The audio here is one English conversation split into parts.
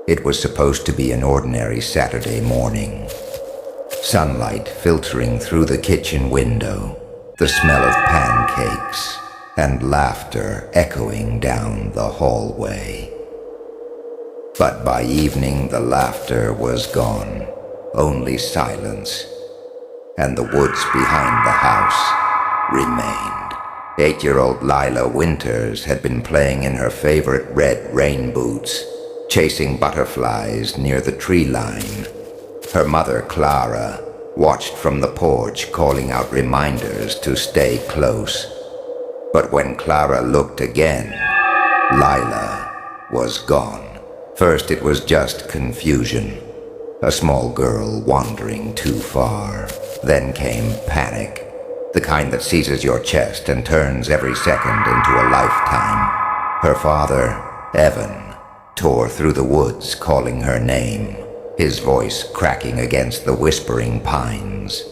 It was supposed to be an ordinary Saturday morning. Sunlight filtering through the kitchen window, the smell of pancakes, and laughter echoing down the hallway. But by evening the laughter was gone, only silence, and the woods behind the house remained. 8-year-old Lila Winters had been playing in her favorite red rain boots, chasing butterflies near the tree line. Her mother, Clara, watched from the porch, calling out reminders to stay close. But when Clara looked again, Lila was gone. First it was just confusion, a small girl wandering too far. Then came panic, the kind that seizes your chest and turns every second into a lifetime. Her father, Evan, tore through the woods calling her name, his voice cracking against the whispering pines.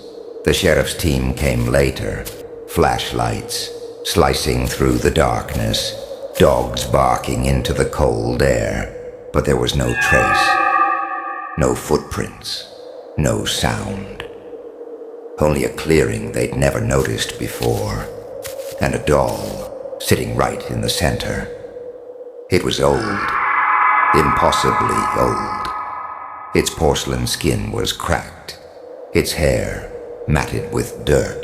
The sheriff's team came later, flashlights slicing through the darkness, dogs barking into the cold air, but there was no trace, no footprints, no sound. Only a clearing they'd never noticed before, and a doll sitting right in the center. It was old, impossibly old. Its porcelain skin was cracked, its hair matted with dirt.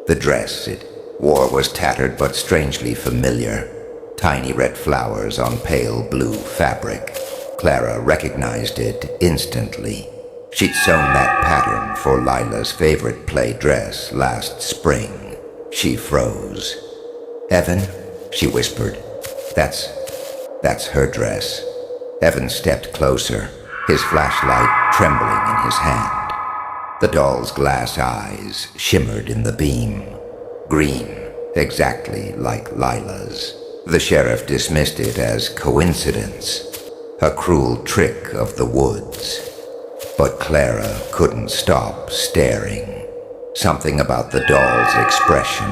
The dress it wore was tattered but strangely familiar, tiny red flowers on pale blue fabric. Clara recognized it instantly. She'd sewn that pattern for Lila's favorite play dress last spring. She froze. "Evan," she whispered, That's her dress." Evan stepped closer, his flashlight trembling in his hand. The doll's glass eyes shimmered in the beam. Green, exactly like Lila's. The sheriff dismissed it as coincidence, a cruel trick of the woods. But Clara couldn't stop staring. Something about the doll's expression,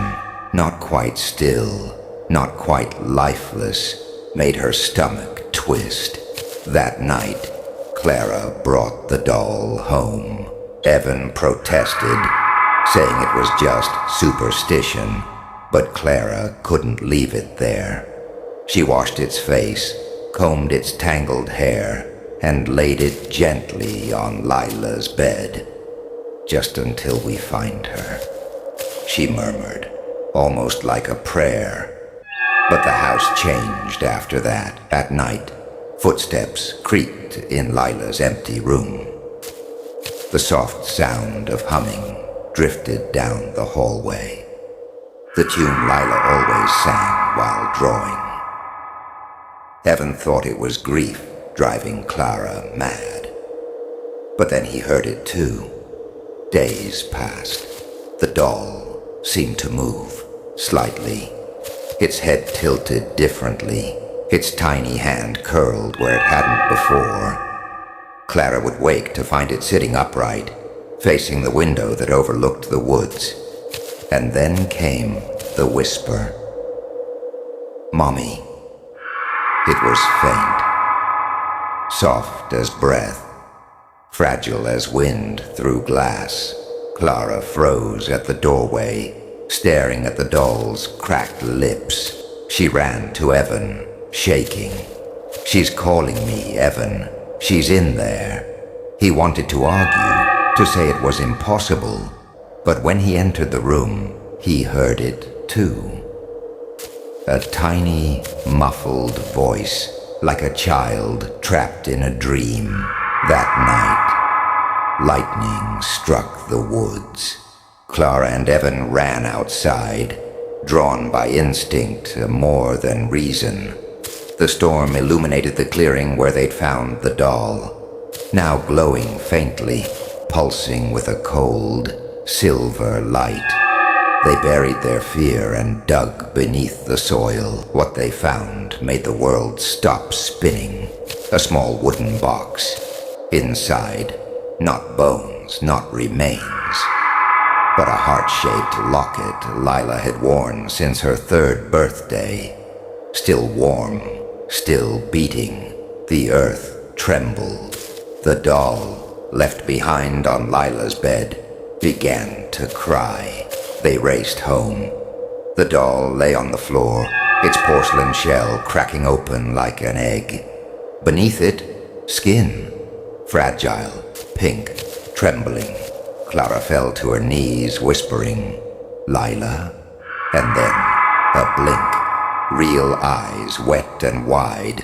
not quite still, not quite lifeless, made her stomach twist. That night, Clara brought the doll home. Evan protested, saying it was just superstition, but Clara couldn't leave it there. She washed its face, combed its tangled hair, and laid it gently on Lila's bed. "Just until we find her," she murmured, almost like a prayer. But the house changed after that. At night, footsteps creaked in Lila's empty room. The soft sound of humming drifted down the hallway, the tune Lila always sang while drawing. Evan thought it was grief driving Clara mad. But then he heard it too. Days passed. The doll seemed to move, slightly. Its head tilted differently, its tiny hand curled where it hadn't before. Clara would wake to find it sitting upright, facing the window that overlooked the woods. And then came the whisper. "Mommy." It was faint, soft as breath, fragile as wind through glass. Clara froze at the doorway, staring at the doll's cracked lips. She ran to Evan, shaking. "She's calling me, Evan. She's in there." He wanted to argue, to say it was impossible, but when he entered the room, he heard it too. A tiny, muffled voice, like a child trapped in a dream. That night, lightning struck the woods. Clara and Evan ran outside, drawn by instinct more than reason. The storm illuminated the clearing where they'd found the doll, now glowing faintly, pulsing with a cold, silver light. They buried their fear and dug beneath the soil. What they found made the world stop spinning. A small wooden box. Inside, not bones, not remains, but a heart-shaped locket Lila had worn since her 3rd birthday. Still warm, still beating, The earth trembled. The doll, left behind on Lila's bed, began to cry. They raced home. The doll lay on the floor, its porcelain shell cracking open like an egg. Beneath it, skin, fragile, pink, trembling. Clara fell to her knees, whispering, "Lila," and then a blink. Real eyes, wet and wide.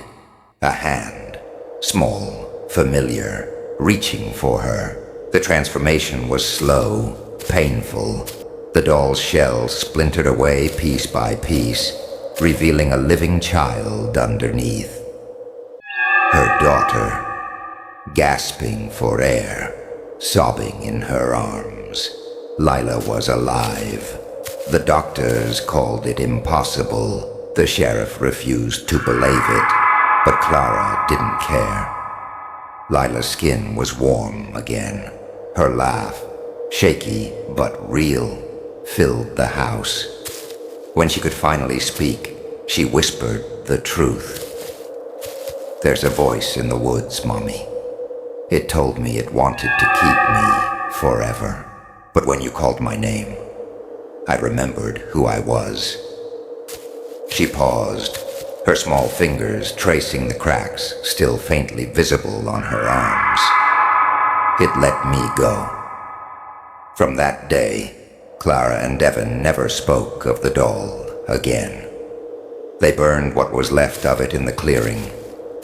A hand, small, familiar, reaching for her. The transformation was slow, painful. The doll's shell splintered away piece by piece, revealing a living child underneath. Her daughter, gasping for air, sobbing in her arms. Lila was alive. The doctors called it impossible. The sheriff refused to believe it, but Clara didn't care. Lila's skin was warm again. Her laugh, shaky but real, filled the house. When she could finally speak, she whispered the truth. "There's a voice in the woods, Mommy. It told me it wanted to keep me forever. But when you called my name, I remembered who I was." She paused, her small fingers tracing the cracks still faintly visible on her arms. It let me go. From that day, Clara and Devon never spoke of the doll again. They burned what was left of it in the clearing,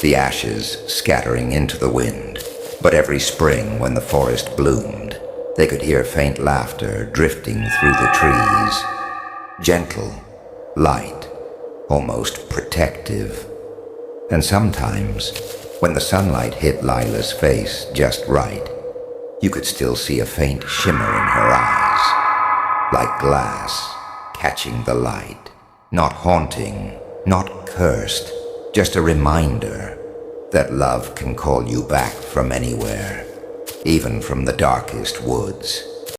the ashes scattering into the wind. But every spring when the forest bloomed, they could hear faint laughter drifting through the trees. Gentle, light, almost protective. And sometimes, when the sunlight hit Lila's face just right, you could still see a faint shimmer in her eyes, like glass catching the light. Not haunting, not cursed, just a reminder that love can call you back from anywhere, even from the darkest woods.